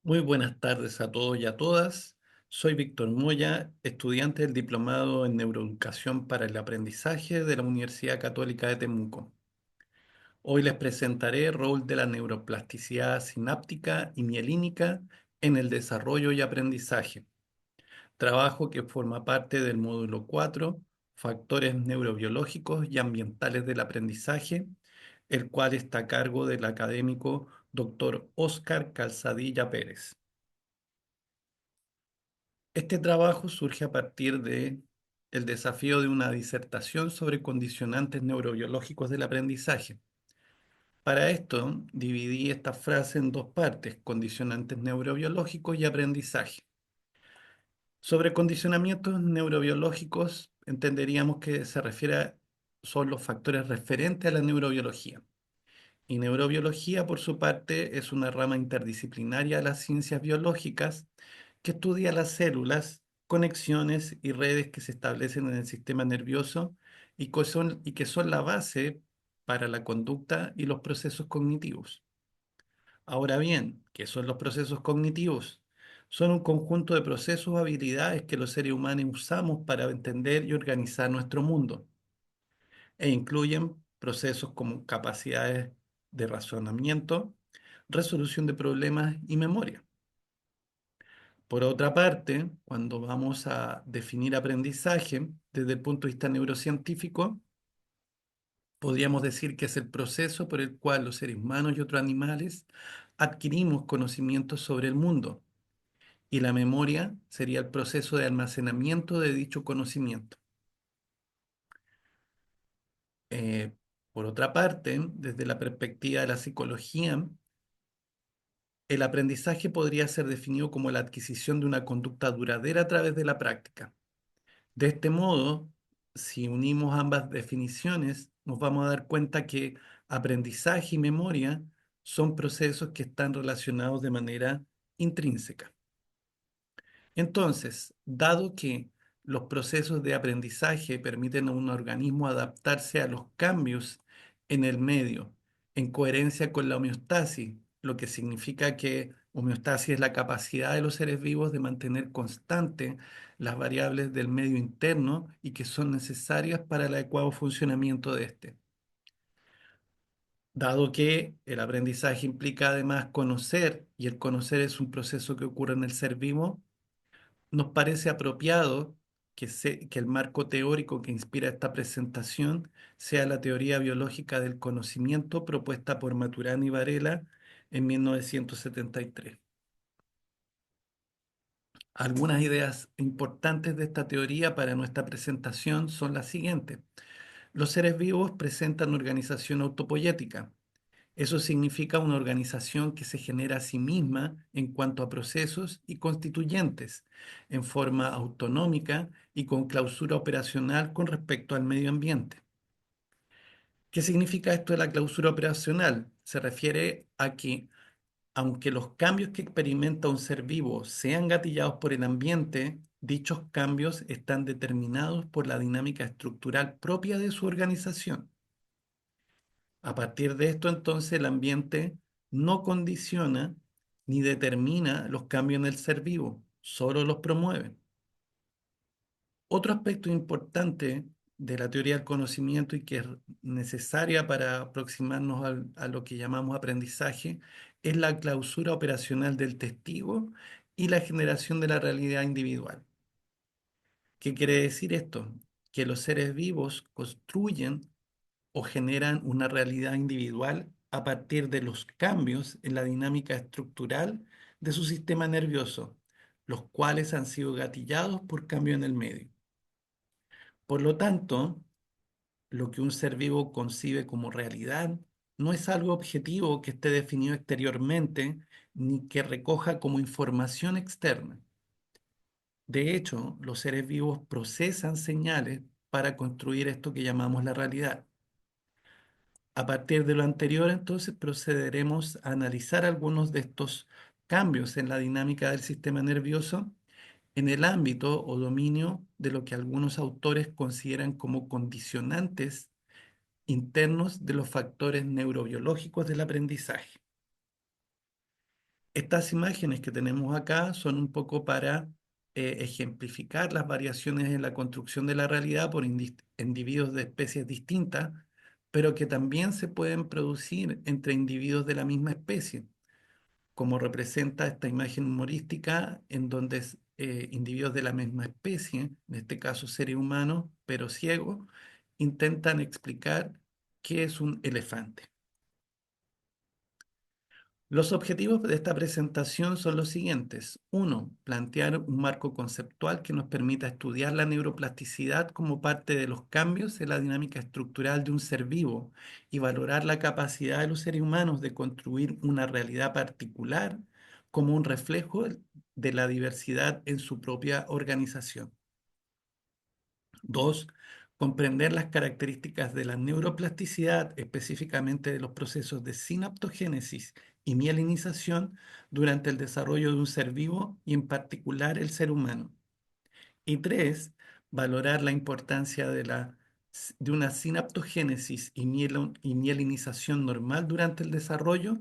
Muy buenas tardes a todos y a todas. Soy Víctor Moya, estudiante del Diplomado en Neuroeducación para el Aprendizaje de la Universidad Católica de Temuco. Hoy les presentaré el rol de la neuroplasticidad sináptica y mielínica en el desarrollo y aprendizaje, trabajo que forma parte del módulo 4, Factores neurobiológicos y ambientales del aprendizaje, el cual está a cargo del académico Dr. Óscar Calzadilla Pérez. Este trabajo surge a partir de el desafío de una disertación sobre condicionantes neurobiológicos del aprendizaje. Para esto, dividí esta frase en dos partes: condicionantes neurobiológicos y aprendizaje. Sobre condicionamientos neurobiológicos, entenderíamos que son los factores referentes a la neurobiología. Y neurobiología, por su parte, es una rama interdisciplinaria de las ciencias biológicas que estudia las células, conexiones y redes que se establecen en el sistema nervioso y que son la base para la conducta y los procesos cognitivos. Ahora bien, ¿qué son los procesos cognitivos? Son un conjunto de procesos o habilidades que los seres humanos usamos para entender y organizar nuestro mundo e incluyen procesos como capacidades de razonamiento, resolución de problemas y memoria. Por otra parte, cuando vamos a definir aprendizaje desde el punto de vista neurocientífico, podríamos decir que es el proceso por el cual los seres humanos y otros animales adquirimos conocimientos sobre el mundo, y la memoria sería el proceso de almacenamiento de dicho conocimiento. Eh, por otra parte, desde la perspectiva de la psicología, el aprendizaje podría ser definido como la adquisición de una conducta duradera a través de la práctica. De este modo, si unimos ambas definiciones, nos vamos a dar cuenta que aprendizaje y memoria son procesos que están relacionados de manera intrínseca. Entonces, dado que los procesos de aprendizaje permiten a un organismo adaptarse a los cambios en el medio, en coherencia con la homeostasis, lo que significa que homeostasis es la capacidad de los seres vivos de mantener constante las variables del medio interno y que son necesarias para el adecuado funcionamiento de este. Dado que el aprendizaje implica además conocer, y el conocer es un proceso que ocurre en el ser vivo, nos parece apropiado que el marco teórico que inspira esta presentación sea la teoría biológica del conocimiento propuesta por Maturana y Varela en 1973. Algunas ideas importantes de esta teoría para nuestra presentación son las siguientes. Los seres vivos presentan organización autopoyética. Eso significa una organización que se genera a sí misma en cuanto a procesos y constituyentes, en forma autonómica y con clausura operacional con respecto al medio ambiente. ¿Qué significa esto de la clausura operacional? Se refiere a que, aunque los cambios que experimenta un ser vivo sean gatillados por el ambiente, dichos cambios están determinados por la dinámica estructural propia de su organización. A partir de esto, entonces, el ambiente no condiciona ni determina los cambios en el ser vivo, solo los promueve. Otro aspecto importante de la teoría del conocimiento y que es necesaria para aproximarnos a lo que llamamos aprendizaje es la clausura operacional del testigo y la generación de la realidad individual. ¿Qué quiere decir esto? Que los seres vivos construyen o generan una realidad individual a partir de los cambios en la dinámica estructural de su sistema nervioso, los cuales han sido gatillados por cambio en el medio. Por lo tanto, lo que un ser vivo concibe como realidad no es algo objetivo que esté definido exteriormente ni que recoja como información externa. De hecho, los seres vivos procesan señales para construir esto que llamamos la realidad. A partir de lo anterior, entonces, procederemos a analizar algunos de estos cambios en la dinámica del sistema nervioso en el ámbito o dominio de lo que algunos autores consideran como condicionantes internos de los factores neurobiológicos del aprendizaje. Estas imágenes que tenemos acá son un poco para ejemplificar las variaciones en la construcción de la realidad por individuos de especies distintas, pero que también se pueden producir entre individuos de la misma especie, como representa esta imagen humorística en donde individuos de la misma especie, en este caso seres humanos, pero ciegos, intentan explicar qué es un elefante. Los objetivos de esta presentación son los siguientes. Uno, plantear un marco conceptual que nos permita estudiar la neuroplasticidad como parte de los cambios en la dinámica estructural de un ser vivo y valorar la capacidad de los seres humanos de construir una realidad particular como un reflejo de la diversidad en su propia organización. Dos, comprender las características de la neuroplasticidad, específicamente de los procesos de sinaptogénesis y mielinización durante el desarrollo de un ser vivo y en particular el ser humano. Y tres, valorar la importancia de una sinaptogénesis y mielinización normal durante el desarrollo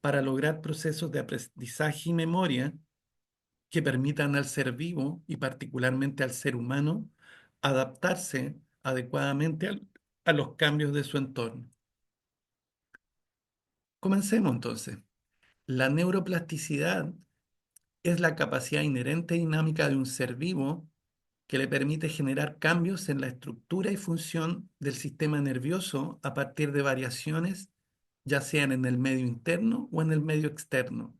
para lograr procesos de aprendizaje y memoria que permitan al ser vivo y particularmente al ser humano adaptarse adecuadamente a los cambios de su entorno. Comencemos entonces. La neuroplasticidad es la capacidad inherente y dinámica de un ser vivo que le permite generar cambios en la estructura y función del sistema nervioso a partir de variaciones, ya sean en el medio interno o en el medio externo,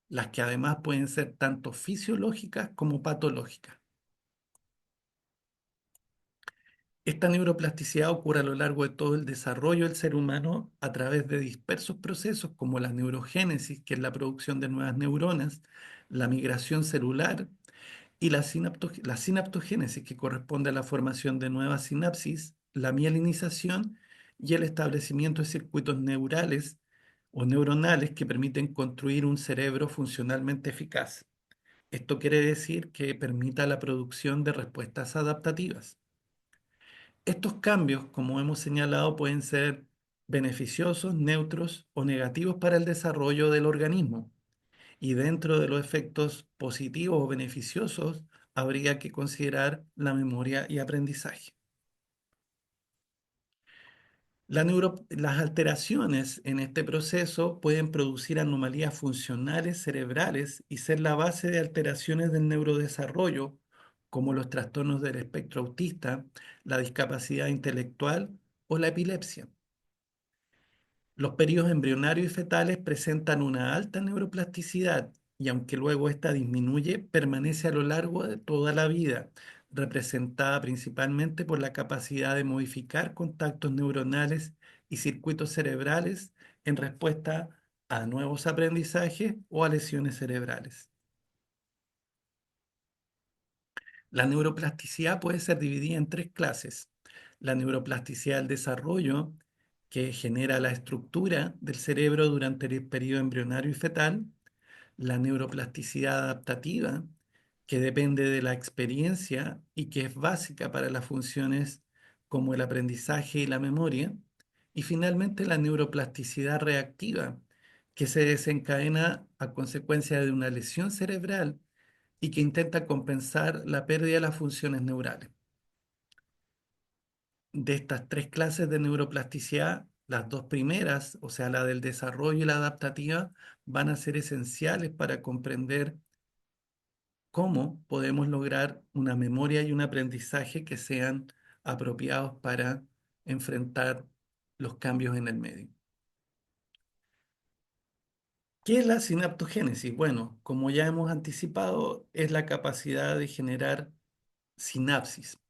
las que además pueden ser tanto fisiológicas como patológicas. Esta neuroplasticidad ocurre a lo largo de todo el desarrollo del ser humano a través de dispersos procesos como la neurogénesis, que es la producción de nuevas neuronas, la migración celular y la sinaptogénesis, que corresponde a la formación de nuevas sinapsis, la mielinización y el establecimiento de circuitos neurales o neuronales que permiten construir un cerebro funcionalmente eficaz. Esto quiere decir que permita la producción de respuestas adaptativas. Estos cambios, como hemos señalado, pueden ser beneficiosos, neutros o negativos para el desarrollo del organismo. Y dentro de los efectos positivos o beneficiosos, habría que considerar la memoria y aprendizaje. Las alteraciones en este proceso pueden producir anomalías funcionales cerebrales y ser la base de alteraciones del neurodesarrollo, como los trastornos del espectro autista, la discapacidad intelectual o la epilepsia. Los periodos embrionarios y fetales presentan una alta neuroplasticidad y aunque luego esta disminuye, permanece a lo largo de toda la vida, representada principalmente por la capacidad de modificar contactos neuronales y circuitos cerebrales en respuesta a nuevos aprendizajes o a lesiones cerebrales. La neuroplasticidad puede ser dividida en tres clases. La neuroplasticidad del desarrollo, que genera la estructura del cerebro durante el periodo embrionario y fetal. La neuroplasticidad adaptativa, que depende de la experiencia y que es básica para las funciones como el aprendizaje y la memoria. Y finalmente la neuroplasticidad reactiva, que se desencadena a consecuencia de una lesión cerebral y que intenta compensar la pérdida de las funciones neurales. De estas tres clases de neuroplasticidad, las dos primeras, o sea, la del desarrollo y la adaptativa, van a ser esenciales para comprender cómo podemos lograr una memoria y un aprendizaje que sean apropiados para enfrentar los cambios en el medio. ¿Qué es la sinaptogénesis? Bueno, como ya hemos anticipado, es la capacidad de generar sinapsis,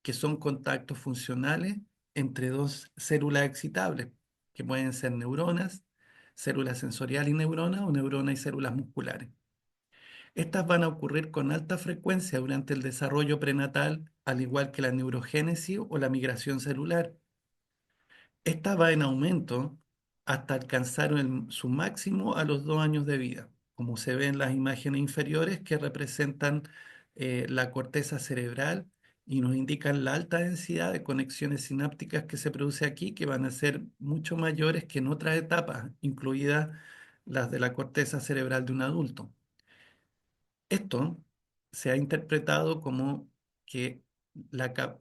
que son contactos funcionales entre dos células excitables, que pueden ser neuronas, células sensoriales y neuronas o neuronas y células musculares. Estas van a ocurrir con alta frecuencia durante el desarrollo prenatal, al igual que la neurogénesis o la migración celular. Esta va en aumento hasta alcanzar su máximo a los 2 años de vida, como se ve en las imágenes inferiores que representan la corteza cerebral y nos indican la alta densidad de conexiones sinápticas que se produce aquí, que van a ser mucho mayores que en otras etapas, incluida las de la corteza cerebral de un adulto. Esto se ha interpretado como que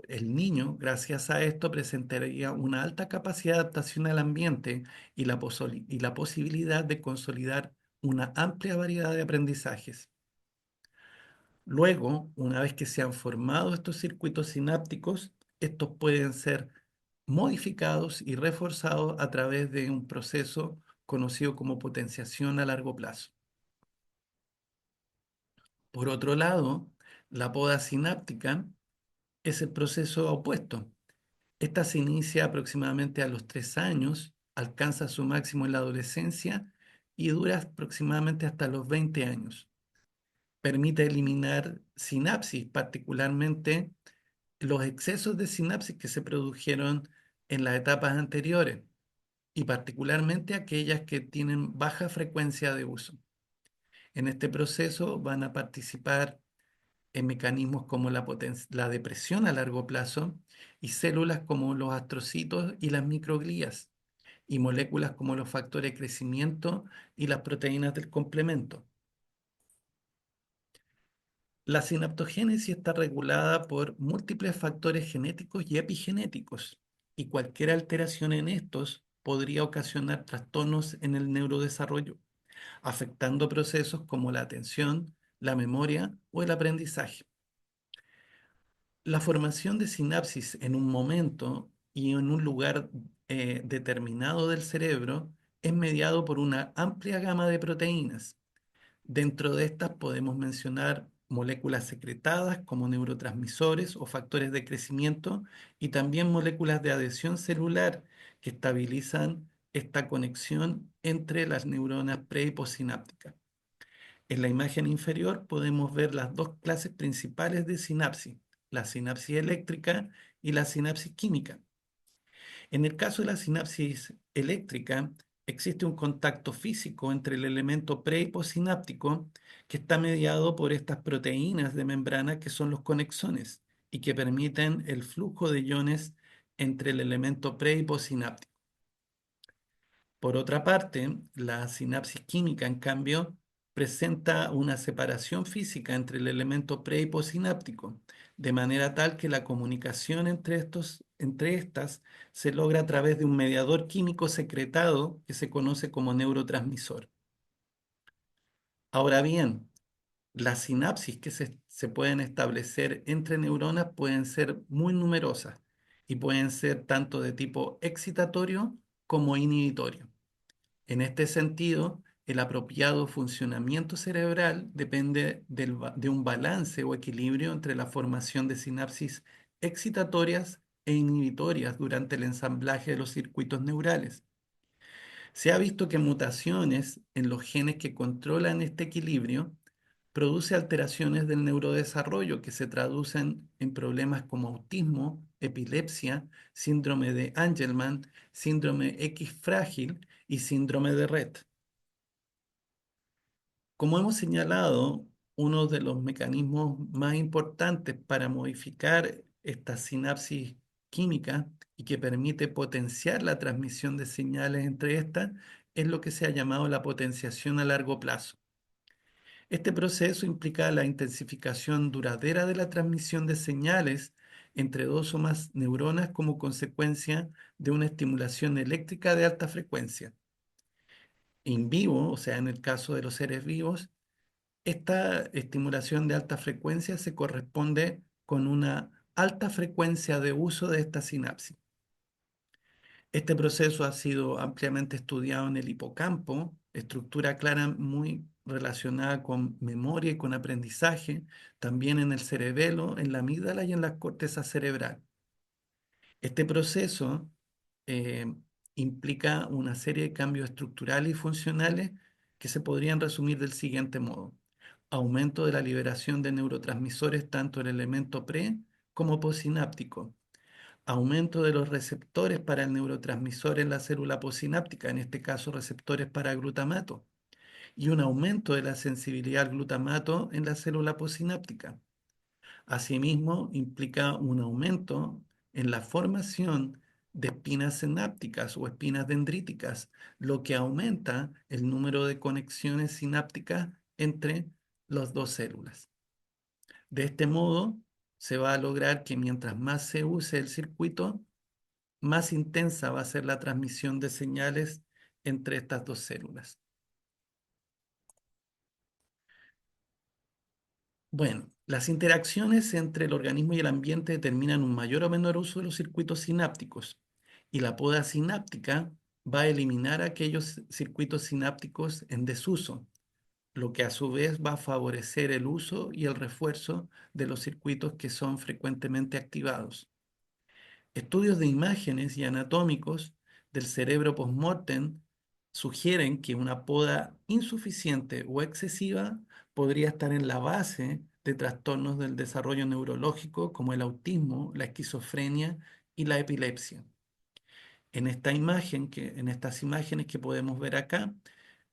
el niño, gracias a esto, presentaría una alta capacidad de adaptación al ambiente y la posibilidad de consolidar una amplia variedad de aprendizajes. Luego, una vez que se han formado estos circuitos sinápticos, estos pueden ser modificados y reforzados a través de un proceso conocido como potenciación a largo plazo. Por otro lado, la poda sináptica es el proceso opuesto. Esta se inicia aproximadamente a los 3 años, alcanza su máximo en la adolescencia y dura aproximadamente hasta los 20 años. Permite eliminar sinapsis, particularmente los excesos de sinapsis que se produjeron en las etapas anteriores y particularmente aquellas que tienen baja frecuencia de uso. En este proceso van a participar en mecanismos como la depresión a largo plazo y células como los astrocitos y las microglías y moléculas como los factores de crecimiento y las proteínas del complemento. La sinaptogénesis está regulada por múltiples factores genéticos y epigenéticos, y cualquier alteración en estos podría ocasionar trastornos en el neurodesarrollo, afectando procesos como la atención, la memoria o el aprendizaje. La formación de sinapsis en un momento y en un lugar determinado del cerebro es mediado por una amplia gama de proteínas. Dentro de estas podemos mencionar moléculas secretadas como neurotransmisores o factores de crecimiento y también moléculas de adhesión celular que estabilizan esta conexión entre las neuronas pre y postsinápticas. En la imagen inferior podemos ver las dos clases principales de sinapsis, la sinapsis eléctrica y la sinapsis química. En el caso de la sinapsis eléctrica, existe un contacto físico entre el elemento pre y postsináptico que está mediado por estas proteínas de membrana que son los conexones y que permiten el flujo de iones entre el elemento pre y postsináptico. Por otra parte, la sinapsis química, en cambio, presenta una separación física entre el elemento pre y postsináptico, de manera tal que la comunicación entre estas se logra a través de un mediador químico secretado que se conoce como neurotransmisor. Ahora bien, las sinapsis que se pueden establecer entre neuronas pueden ser muy numerosas y pueden ser tanto de tipo excitatorio como inhibitorio. En este sentido, el apropiado funcionamiento cerebral depende de un balance o equilibrio entre la formación de sinapsis excitatorias e inhibitorias durante el ensamblaje de los circuitos neurales. Se ha visto que mutaciones en los genes que controlan este equilibrio produce alteraciones del neurodesarrollo que se traducen en problemas como autismo, epilepsia, síndrome de Angelman, síndrome X frágil y síndrome de Rett. Como hemos señalado, uno de los mecanismos más importantes para modificar esta sinapsis química y que permite potenciar la transmisión de señales entre estas es lo que se ha llamado la potenciación a largo plazo. Este proceso implica la intensificación duradera de la transmisión de señales entre dos o más neuronas como consecuencia de una estimulación eléctrica de alta frecuencia. En vivo, o sea, en el caso de los seres vivos, esta estimulación de alta frecuencia se corresponde con una alta frecuencia de uso de esta sinapsis. Este proceso ha sido ampliamente estudiado en el hipocampo, estructura clara muy relacionada con memoria y con aprendizaje, también en el cerebelo, en la amígdala y en la corteza cerebral. Este proceso eh, implica una serie de cambios estructurales y funcionales que se podrían resumir del siguiente modo. Aumento de la liberación de neurotransmisores tanto en el elemento pre como postsináptico. Aumento de los receptores para el neurotransmisor en la célula postsináptica, en este caso receptores para glutamato. Y un aumento de la sensibilidad al glutamato en la célula postsináptica. Asimismo, implica un aumento en la formación de espinas sinápticas o espinas dendríticas, lo que aumenta el número de conexiones sinápticas entre las dos células. De este modo, se va a lograr que mientras más se use el circuito, más intensa va a ser la transmisión de señales entre estas dos células. Bueno, las interacciones entre el organismo y el ambiente determinan un mayor o menor uso de los circuitos sinápticos, y la poda sináptica va a eliminar aquellos circuitos sinápticos en desuso, lo que a su vez va a favorecer el uso y el refuerzo de los circuitos que son frecuentemente activados. Estudios de imágenes y anatómicos del cerebro post-mortem sugieren que una poda insuficiente o excesiva podría estar en la base de trastornos del desarrollo neurológico como el autismo, la esquizofrenia y la epilepsia. En estas imágenes que podemos ver acá,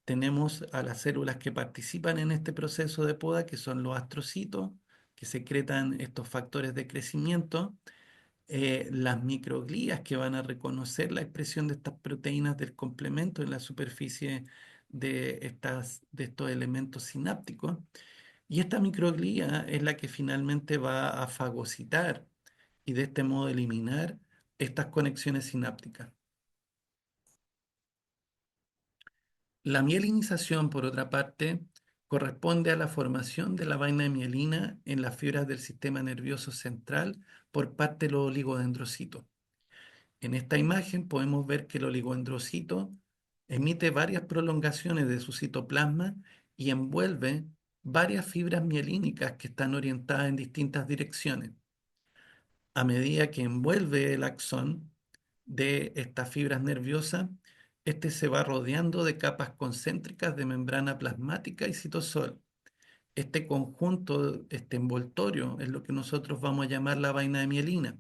tenemos a las células que participan en este proceso de poda, que son los astrocitos, que secretan estos factores de crecimiento, las microglías que van a reconocer la expresión de estas proteínas del complemento en la superficie de estos elementos sinápticos. Y esta microglía es la que finalmente va a fagocitar y de este modo eliminar estas conexiones sinápticas. La mielinización, por otra parte, corresponde a la formación de la vaina de mielina en las fibras del sistema nervioso central por parte de los oligodendrocitos. En esta imagen podemos ver que el oligodendrocito emite varias prolongaciones de su citoplasma y envuelve varias fibras mielínicas que están orientadas en distintas direcciones. A medida que envuelve el axón de estas fibras nerviosas, este se va rodeando de capas concéntricas de membrana plasmática y citosol. Este conjunto, este envoltorio, es lo que nosotros vamos a llamar la vaina de mielina.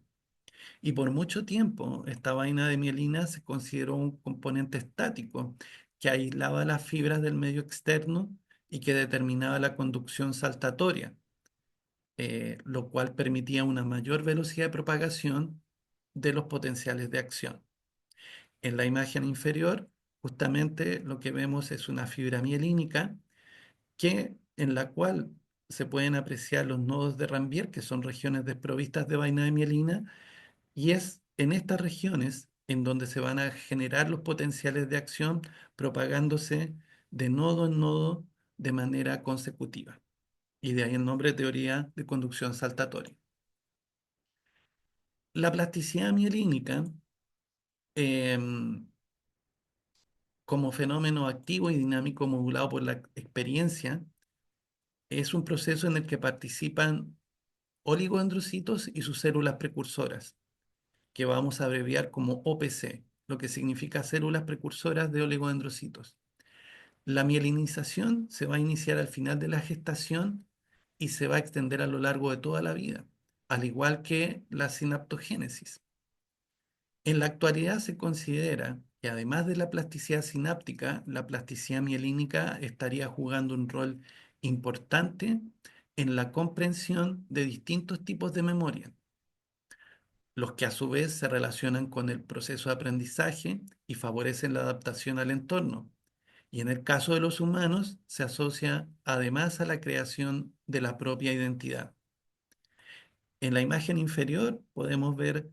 Y por mucho tiempo, esta vaina de mielina se consideró un componente estático que aislaba las fibras del medio externo y que determinaba la conducción saltatoria, lo cual permitía una mayor velocidad de propagación de los potenciales de acción. En la imagen inferior, justamente lo que vemos es una fibra mielínica en la cual se pueden apreciar los nodos de Ranvier, que son regiones desprovistas de vaina de mielina, y es en estas regiones en donde se van a generar los potenciales de acción propagándose de nodo en nodo de manera consecutiva. Y de ahí el nombre de teoría de conducción saltatoria. La plasticidad mielínica, em, como fenómeno activo y dinámico modulado por la experiencia, es un proceso en el que participan oligodendrocitos y sus células precursoras, que vamos a abreviar como OPC, lo que significa células precursoras de oligodendrocitos. La mielinización se va a iniciar al final de la gestación y se va a extender a lo largo de toda la vida, al igual que la sinaptogénesis. En la actualidad se considera que además de la plasticidad sináptica, la plasticidad mielínica estaría jugando un rol importante en la comprensión de distintos tipos de memoria, los que a su vez se relacionan con el proceso de aprendizaje y favorecen la adaptación al entorno. Y en el caso de los humanos, se asocia además a la creación de la propia identidad. En la imagen inferior podemos ver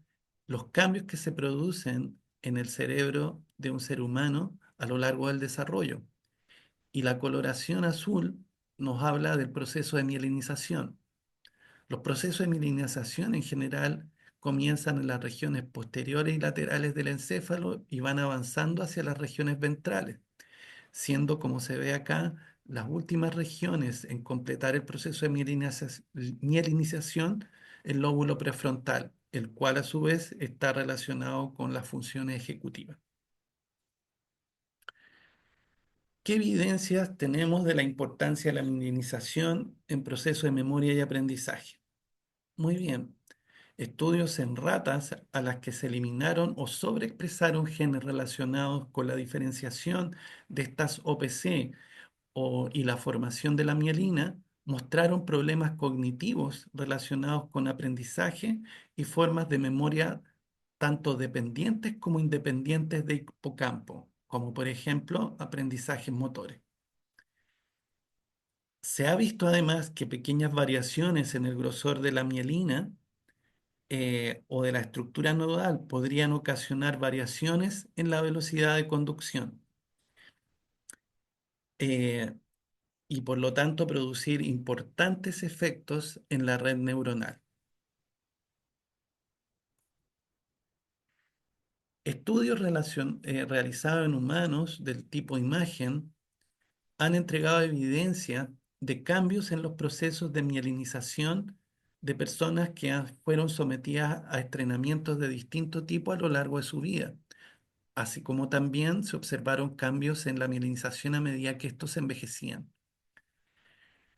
los cambios que se producen en el cerebro de un ser humano a lo largo del desarrollo. Y la coloración azul nos habla del proceso de mielinización. Los procesos de mielinización en general comienzan en las regiones posteriores y laterales del encéfalo y van avanzando hacia las regiones ventrales, siendo, como se ve acá, las últimas regiones en completar el proceso de mielinización el lóbulo prefrontal, el cual a su vez está relacionado con las funciones ejecutivas. ¿Qué evidencias tenemos de la importancia de la mielinización en procesos de memoria y aprendizaje? Muy bien. Estudios en ratas a las que se eliminaron o sobreexpresaron genes relacionados con la diferenciación de estas OPC y la formación de la mielina mostraron problemas cognitivos relacionados con aprendizaje y formas de memoria tanto dependientes como independientes de hipocampo, como por ejemplo aprendizajes motores. Se ha visto además que pequeñas variaciones en el grosor de la mielina o de la estructura nodal podrían ocasionar variaciones en la velocidad de conducción eh, y por lo tanto producir importantes efectos en la red neuronal. Estudios realizados en humanos del tipo imagen han entregado evidencia de cambios en los procesos de mielinización de personas que fueron sometidas a entrenamientos de distinto tipo a lo largo de su vida, así como también se observaron cambios en la mielinización a medida que estos envejecían.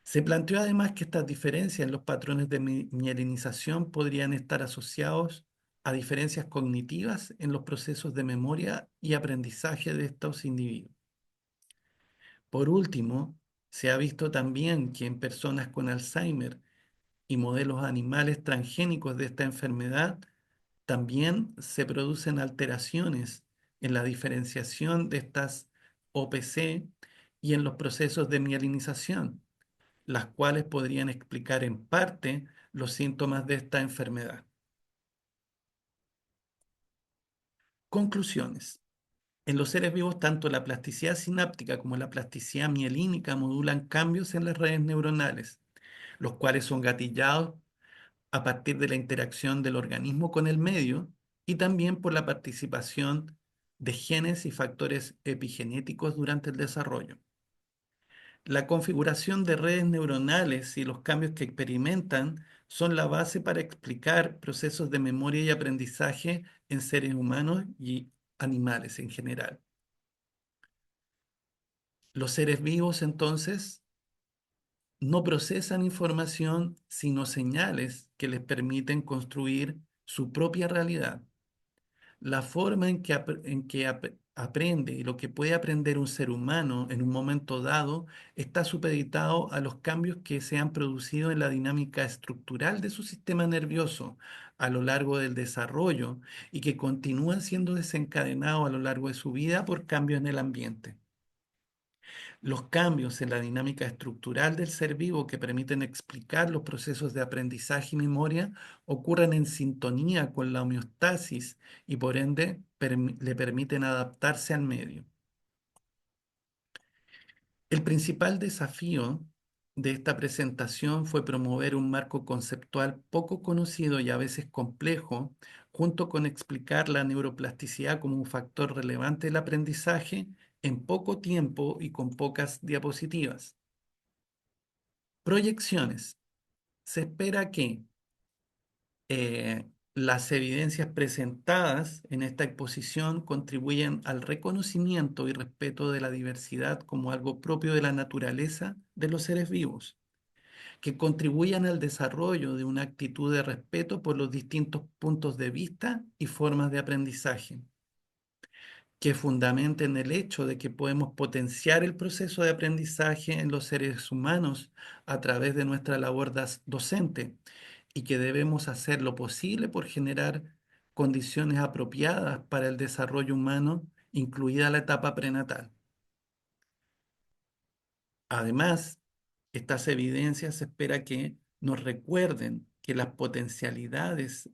Se planteó además que estas diferencias en los patrones de mielinización podrían estar asociados a diferencias cognitivas en los procesos de memoria y aprendizaje de estos individuos. Por último, se ha visto también que en personas con Alzheimer y modelos animales transgénicos de esta enfermedad, también se producen alteraciones en la diferenciación de estas OPC y en los procesos de mielinización, las cuales podrían explicar en parte los síntomas de esta enfermedad. Conclusiones. En los seres vivos, tanto la plasticidad sináptica como la plasticidad mielínica modulan cambios en las redes neuronales, los cuales son gatillados a partir de la interacción del organismo con el medio y también por la participación de genes y factores epigenéticos durante el desarrollo. La configuración de redes neuronales y los cambios que experimentan son la base para explicar procesos de memoria y aprendizaje en seres humanos y animales en general. Los seres vivos, entonces, no procesan información, sino señales que les permiten construir su propia realidad. La forma en que aprende y lo que puede aprender un ser humano en un momento dado está supeditado a los cambios que se han producido en la dinámica estructural de su sistema nervioso a lo largo del desarrollo y que continúan siendo desencadenados a lo largo de su vida por cambios en el ambiente. Los cambios en la dinámica estructural del ser vivo que permiten explicar los procesos de aprendizaje y memoria ocurren en sintonía con la homeostasis y por ende le permiten adaptarse al medio. El principal desafío de esta presentación fue promover un marco conceptual poco conocido y a veces complejo, junto con explicar la neuroplasticidad como un factor relevante del aprendizaje en poco tiempo y con pocas diapositivas. Proyecciones. Se espera que las evidencias presentadas en esta exposición contribuyan al reconocimiento y respeto de la diversidad como algo propio de la naturaleza de los seres vivos, que contribuyan al desarrollo de una actitud de respeto por los distintos puntos de vista y formas de aprendizaje, que fundamenten el hecho de que podemos potenciar el proceso de aprendizaje en los seres humanos a través de nuestra labor docente y que debemos hacer lo posible por generar condiciones apropiadas para el desarrollo humano, incluida la etapa prenatal. Además, estas evidencias se espera que nos recuerden que las potencialidades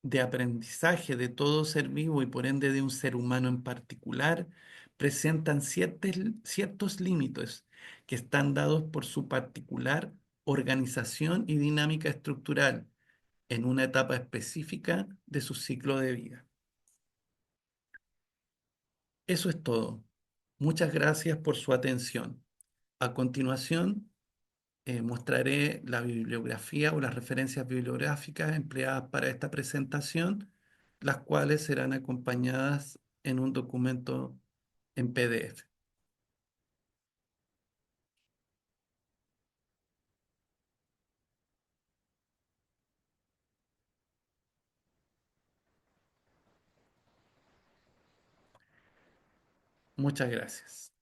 de aprendizaje de todo ser vivo y por ende de un ser humano en particular presentan ciertos límites que están dados por su particular organización y dinámica estructural en una etapa específica de su ciclo de vida. Eso es todo. Muchas gracias por su atención. A continuación, mostraré la bibliografía o las referencias bibliográficas empleadas para esta presentación, las cuales serán acompañadas en un documento en PDF. Muchas gracias.